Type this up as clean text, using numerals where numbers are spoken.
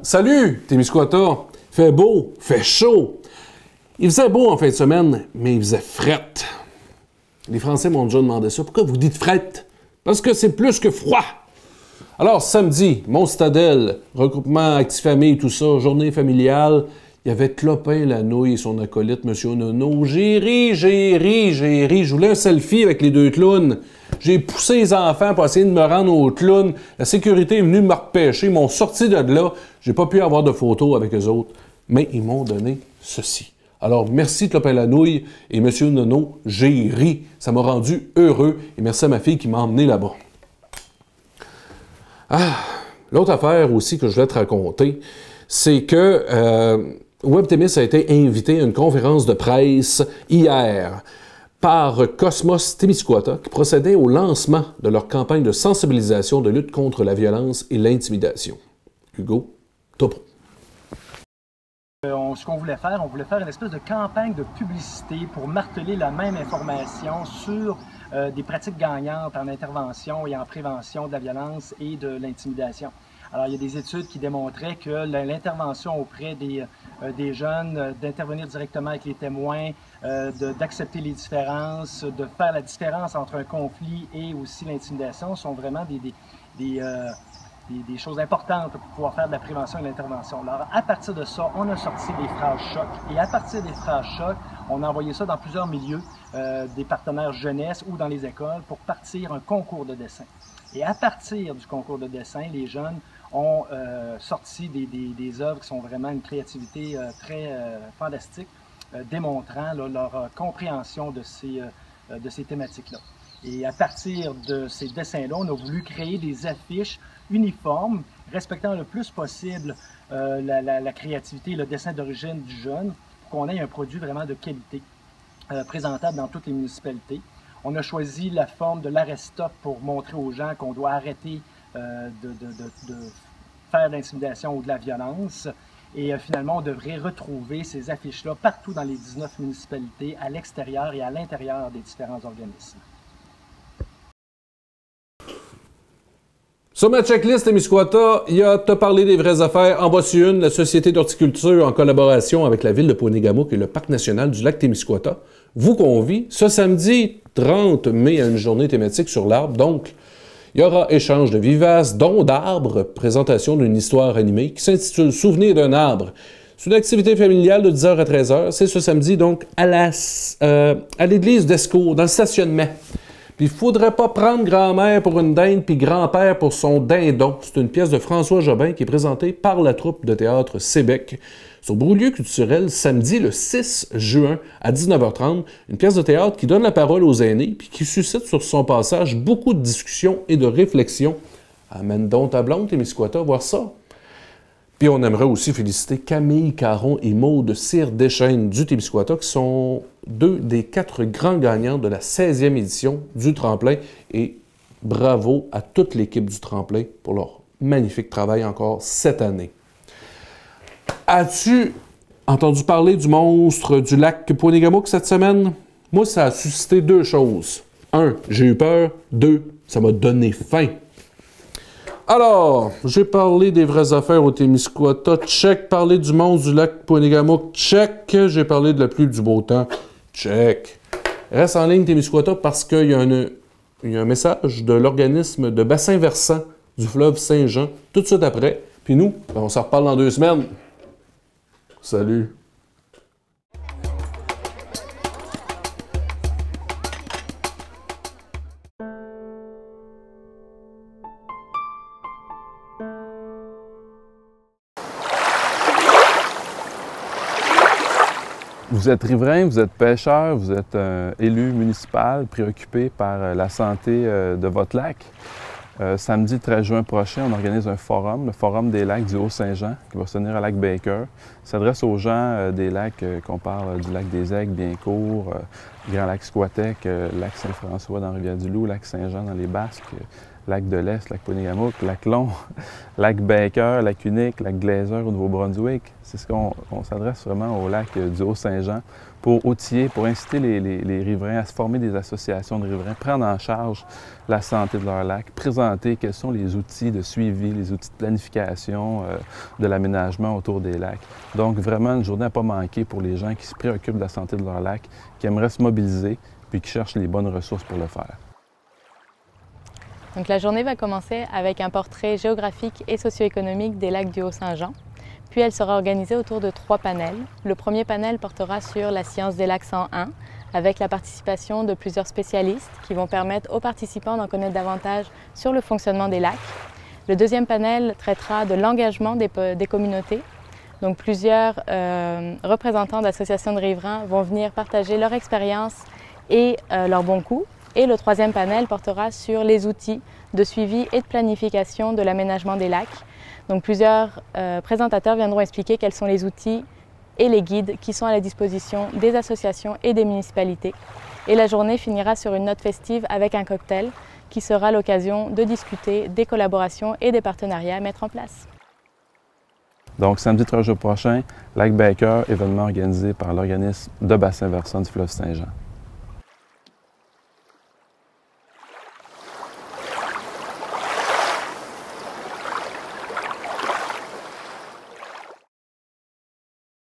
Salut, Témiscouata! Fait beau, fait chaud. Il faisait beau en fin de semaine, mais il faisait frette. Les Français m'ont déjà demandé ça. Pourquoi vous dites frette? Parce que c'est plus que froid. Alors, samedi, Mont-Stadel, regroupement Actifamille, tout ça, journée familiale, il y avait Clopin Lanouille et son acolyte, M. Nono. J'ai ri. Je voulais un selfie avec les deux clowns. J'ai poussé les enfants pour essayer de me rendre aux clowns. La sécurité est venue me repêcher. Ils m'ont sorti de là. J'ai pas pu avoir de photos avec eux autres. Mais ils m'ont donné ceci. Alors, merci Clopin Lanouille et M. Nono. J'ai ri. Ça m'a rendu heureux. Et merci à ma fille qui m'a emmené là-bas. L'autre affaire aussi que je voulais te raconter, c'est que WebThémis a été invité à une conférence de presse hier par Cosmos Témiscouata qui procédait au lancement de leur campagne de sensibilisation de lutte contre la violence et l'intimidation. Hugo, topo. Ce qu'on voulait faire, une espèce de campagne de publicité pour marteler la même information sur des pratiques gagnantes en intervention et en prévention de la violence et de l'intimidation. Alors, il y a des études qui démontraient que l'intervention auprès des jeunes, d'intervenir directement avec les témoins, d'accepter les différences, de faire la différence entre un conflit et aussi l'intimidation sont vraiment des choses importantes pour pouvoir faire de la prévention et de l'intervention. Alors, à partir de ça, on a sorti des phrases choc. Et à partir des phrases choc, on a envoyé ça dans plusieurs milieux, des partenaires jeunesse ou dans les écoles, pour partir un concours de dessin. Et à partir du concours de dessin, les jeunes ont sorti des œuvres qui sont vraiment une créativité très fantastique, démontrant leur compréhension de ces thématiques-là. Et à partir de ces dessins-là, on a voulu créer des affiches uniformes, respectant le plus possible la créativité et le dessin d'origine du jeune, pour qu'on ait un produit vraiment de qualité, présentable dans toutes les municipalités. On a choisi la forme de l'arrêt-stop pour montrer aux gens qu'on doit arrêter de faire de l'intimidation ou de la violence. Et finalement, on devrait retrouver ces affiches-là partout dans les 19 municipalités, à l'extérieur et à l'intérieur des différents organismes. Sur ma checklist, Témiscouata, il y a T'as parlé des vraies affaires. En voici une, la Société d'horticulture en collaboration avec la ville de Ponégamouk et le Parc national du lac Témiscouata vous convie ce samedi 30 mai à une journée thématique sur l'arbre. Donc, il y aura échange de vivaces, dons d'arbres, présentation d'une histoire animée qui s'intitule Souvenir d'un arbre. C'est une activité familiale de 10h à 13h. C'est ce samedi, donc, à l'église d'Escourt, dans le stationnement. Puis il ne faudrait pas prendre grand-mère pour une dinde puis grand-père pour son dindon. C'est une pièce de François Jobin qui est présentée par la troupe de théâtre Sébec sur Beaulieu culturel samedi le 6 juin à 19h30. Une pièce de théâtre qui donne la parole aux aînés puis qui suscite sur son passage beaucoup de discussions et de réflexions. Amène donc ta blonde, Témiscouata, voir ça. Puis on aimerait aussi féliciter Camille Caron et Maude Cyr Deschênes du Témiscouata qui sont 2 des 4 grands gagnants de la 16e édition du Tremplin. Et bravo à toute l'équipe du Tremplin pour leur magnifique travail encore cette année. As-tu entendu parler du monstre du lac Ponégamouk cette semaine? Moi, ça a suscité 2 choses. 1, j'ai eu peur. 2, ça m'a donné faim. Alors, j'ai parlé des vraies affaires au Témiscouata, check. Parler du monstre du lac Ponégamouk, check. J'ai parlé de la pluie du beau temps, check. Reste en ligne Témiscouata parce qu'il y a un message de l'organisme de bassin versant du fleuve Saint-Jean tout de suite après. Puis nous, on s'en reparle dans 2 semaines. Salut! Vous êtes riverain, vous êtes pêcheur, vous êtes élu municipal préoccupé par la santé de votre lac. Samedi 13 juin prochain, on organise un forum, le Forum des lacs du Haut-Saint-Jean, qui va se tenir à Lac Baker. s'adresse aux gens des lacs qu'on parle du lac des Aigles, Biencourt, Grand Lac Squatec, lac Saint-François dans Rivière-du-Loup, lac Saint-Jean dans les Basques, lac de l'Est, lac Ponégamouk, lac Long, lac Baker, lac Unique, lac Glazer au Nouveau-Brunswick. C'est ce qu'on s'adresse vraiment au lac du Haut-Saint-Jean pour outiller, pour inciter les riverains à se former des associations de riverains, prendre en charge la santé de leur lac, présenter quels sont les outils de suivi, les outils de planification de l'aménagement autour des lacs. Donc vraiment une journée à ne pas manquer pour les gens qui se préoccupent de la santé de leur lac, qui aimeraient se mobiliser puis qui cherchent les bonnes ressources pour le faire. Donc la journée va commencer avec un portrait géographique et socio-économique des lacs du Haut-Saint-Jean. Puis elle sera organisée autour de 3 panels. Le premier panel portera sur la science des lacs 101, avec la participation de plusieurs spécialistes qui vont permettre aux participants d'en connaître davantage sur le fonctionnement des lacs. Le deuxième panel traitera de l'engagement des communautés. Donc plusieurs représentants d'associations de riverains vont venir partager leur expérience et leurs bons coups. Et le troisième panel portera sur les outils de suivi et de planification de l'aménagement des lacs. Donc plusieurs présentateurs viendront expliquer quels sont les outils et les guides qui sont à la disposition des associations et des municipalités. Et la journée finira sur une note festive avec un cocktail qui sera l'occasion de discuter des collaborations et des partenariats à mettre en place. Donc samedi 3 jours prochain, Lac Baker, événement organisé par l'organisme de bassin versant du fleuve Saint-Jean.